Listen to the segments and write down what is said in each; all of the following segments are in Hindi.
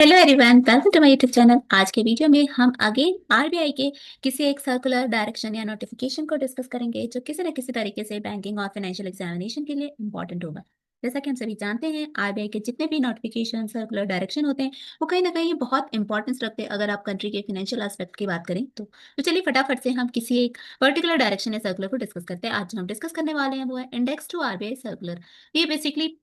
Hello everyone, welcome to my YouTube channel. आज के वीडियो में हम आगे आरबीआई के किसी एक सर्कुलर डायरेक्शन या नोटिफिकेशन को डिस्कस करेंगे जो किसी न किसी तरीके से बैंकिंग और फाइनेंशियल एग्जामिनेशन के लिए इंपॉर्टेंट होगा। जैसा कि हम सभी जानते हैं, आरबीआई के जितने भी नोटिफिकेशन सर्कुलर डायरेक्शन होते हैं वो कहीं ना कहीं बहुत इंपॉर्टेंस रखते हैं अगर आप कंट्री के फाइनेंशियल एस्पेक्ट की बात करें तो चलिए फटाफट से हम किसी एक पर्टिकुलर डायरेक्शन या सर्कुलर को डिस्कस करते हैं। आज जो हम डिस्कस करने वाले हैं वो है इंडेक्स टू आरबीआई सर्कुलर। ये बेसिकली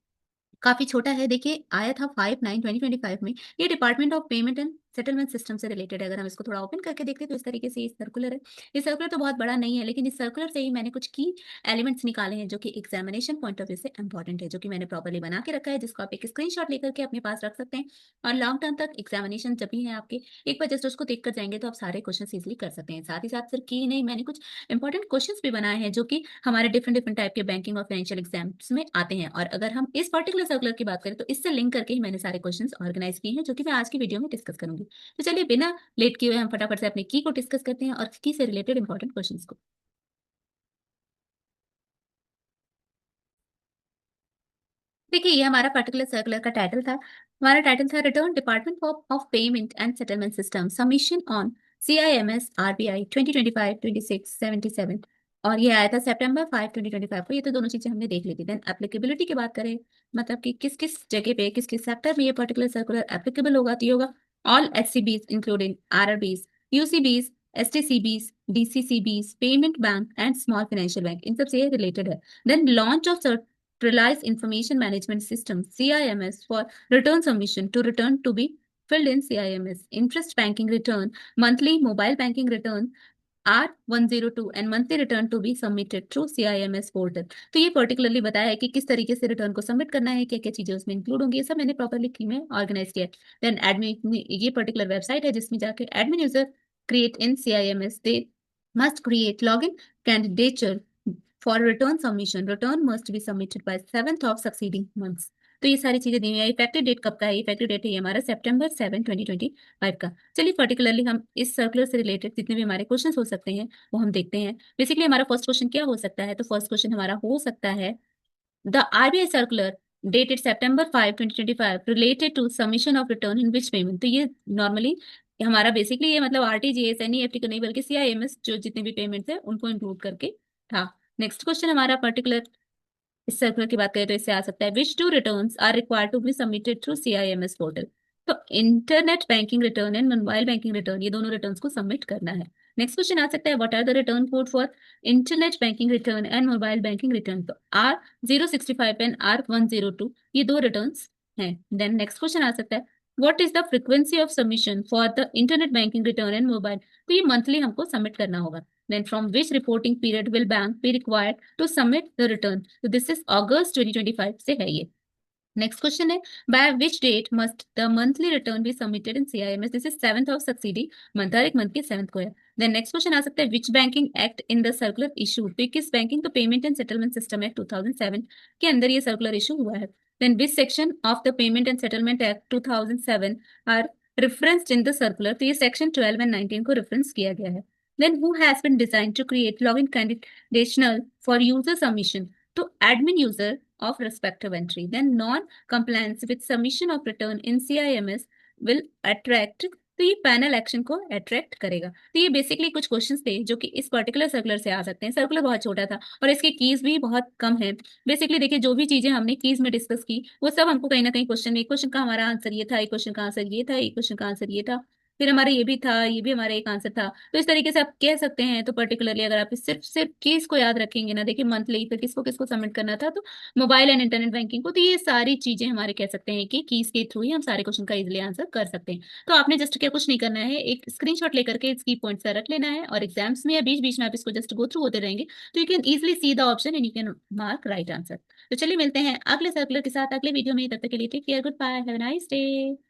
काफ़ी छोटा है। देखिए, आया था 5/9/2025 में। ये department of payment and settlement system से रिलेटेड है। अगर हम इसको थोड़ा ओपन करके देखते तो इस तरीके से ये सर्कुलर है। ये सर्कुलर तो बहुत बड़ा नहीं है, लेकिन इस सर्कुलर से ही मैंने कुछ की एलिमेंट्स निकाले हैं जो कि एग्जामिनेशन पॉइंट ऑफ व्यू से इंपॉर्टेंट है, जो कि मैंने प्रॉपर्ली बना के रखा है, जिसको आप एक स्क्रीनशॉट लेकर के अपने पास रख सकते हैं। और लॉन्ग टर्म तक एग्जामिनेशन जब भी है आपके, एक बार जस्ट उसको देख कर जाएंगे तो आप सारे क्वेश्चन ईजिली कर सकते हैं। साथ ही साथ सिर्फ की नहीं, मैंने कुछ इंपॉर्टेंट क्वेश्चंस भी बनाए हैं जो कि हमारे डिफरेंट डिफरेंट टाइप के बैंकिंग और फाइनेंशियल एग्जाम्स में आते हैं। और अगर हम इस पर्टिकुलर सर्कुलर की बात करें तो इससे लिंक करके ही मैंने सारे क्वेश्चंस ऑर्गेनाइज किए हैं जो कि मैं आज की वीडियो में डिस्कस करूंगी। तो चलिए बिना लेट किए हुए हम फटाफट से अपने की को डिस्कस करते हैं और की से रिलेटेड इंपॉर्टेंट क्वेश्चंस को। देखिए, ये हमारा पर्टिकुलर सर्कुलर का टाइटल था। हमारा टाइटल था return department of payment and settlement system submission on CIMS RBI 2025-26-77। और ये आया था September 5, 2025 को। ये तो दोनों चीजें हमने देख ली थी। देन एप्लीकेबिलिटी की बात करें, मतलब कि किस किस जगह पे किस किस सेक्टर में ये पर्टिकुलर सर्कुलर एप्लीकेबल होगा, तो ये होगा all HCBs including RRBs, UCBs, STCBs, DCCBs, payment bank and small financial bank, इन सब से ये रिलेटेड है। Then launch of Reliance Information Management System CIMS for return submission to return to be filled in CIMS. Interest banking return, monthly mobile banking return R102 and monthly return to be submitted through CIMS portal। तो ये पर्टिकुलरली बताया है कि किस तरीके से रिटर्न को सबमिट करना है, क्या क्या चीजें उसमें इंक्लूड होंगी, ये सब मैंने प्रॉपरली की में ऑर्गेनाइज किया है। देन एडमिन, ये पर्टिकुलर वेबसाइट है जिसमें जाके admin user create in CIMS, they must create login candidature for return submission. Return must be submitted by 7th of succeeding months। तो ये सारी चीजें दी हुई है। इफेक्टिव डेट कब का है? इफेक्टिव डेट है ये हमारा September 7, 2025 का। चलिए पर्टिकुलरली हम इस सर्कुलर से रिलेटेड जितने भी हमारे क्वेश्चन हो सकते हैं वो हम देखते हैं। बेसिकली हमारा फर्स्ट क्वेश्चन क्या हो सकता है? तो फर्स्ट क्वेश्चन हमारा हो सकता है the RBI circular dated September 5, 2025 related to submission of return in which payment। तो ये नॉर्मली हमारा बेसिकली ये मतलब आरटीजीएस एनईएफटी को नहीं बल्कि सीआईएमएस जो जितने भी पेमेंट्स है उनको इंक्लूड करके था। नेक्स्ट क्वेश्चन हमारा पर्टिकुलर इस सर्कुलर की बात करें तो इससे आ सकता है which two returns are required to be submitted through CIMS portal. तो internet banking return and mobile banking return, ये दोनों रिटर्न्स को सबमिट करना है। नेक्स्ट क्वेश्चन आ सकता है what are the return code for internet banking return and mobile banking return. तो R065 एंड R102 ये दो रिटर्न्स हैं। देन नेक्स्ट क्वेश्चन आ सकता है what is the frequency of submission for the internet banking return and mobile. तो ये मंथली हमको सबमिट करना होगा। Then from which reporting period will bank be required to submit the return. तो दिस इज अगस्त 2025 से है ये। नेक्स्ट क्वेश्चन है by which date must the monthly return be submitted in CIMS. This is 7th of succeeding month, हर एक मंथ के 7th को है। देन नेक्स्ट क्वेश्चन आ सकता है which banking act in the circular issue. तो किस बैंकिंग तो payment and settlement system act 2007 के अंदर ये सर्कुलर इशू हुआ है। Then which section of the payment and settlement act 2007 are referenced in the circular। तो ये सेक्शन 12 एंड 19 को रेफरेंस किया गया है। Then who has been design to create login conditional for user submission. तो admin user of respective entry। Then non-compliance with submission of return in CIMS will attract। तो ये पैनल एक्शन को अट्रैक्ट करेगा। तो ये बेसिकली कुछ क्वेश्चंस थे जो कि इस पर्टिकुलर सर्कुलर से आ सकते हैं। सर्कुलर बहुत छोटा था और इसके कीज भी बहुत कम है। बेसिकली देखिए, जो भी चीजें हमने कीज में डिस्कस की वो सब हमको कहीं ना कहीं क्वेश्चन में, एक क्वेश्चन का हमारा आंसर ये था, एक क्वेश्चन का आंसर ये था, एक क्वेश्चन का आंसर ये था, फिर हमारा ये भी था, ये भी हमारा एक आंसर था। तो इस तरीके से आप कह सकते हैं। तो पर्टिकुलरली अगर आप सिर्फ सिर्फ केस को याद रखेंगे ना, देखिए मंथली फिर किसको किसको सबमिट करना था, तो मोबाइल एंड इंटरनेट बैंकिंग को, तो ये सारी चीजें हमारे कह सकते हैं कि कीज के थ्रू ही हम सारे क्वेश्चन का इजिली आंसर कर सकते हैं। तो आपने जस्ट क्या कुछ नहीं करना है, एक स्क्रीनशॉट लेकर के इसकी पॉइंट्स रख लेना है और एग्जाम्स में या बीच बीच में आप इसको जस्ट गो थ्रू होते रहेंगे तो you can easily see the option and you can mark right answer. तो चलिए मिलते हैं अगले सर्कुलर के साथ अगले वीडियो में। तब तक के लिए take care, goodbye, have a nice day.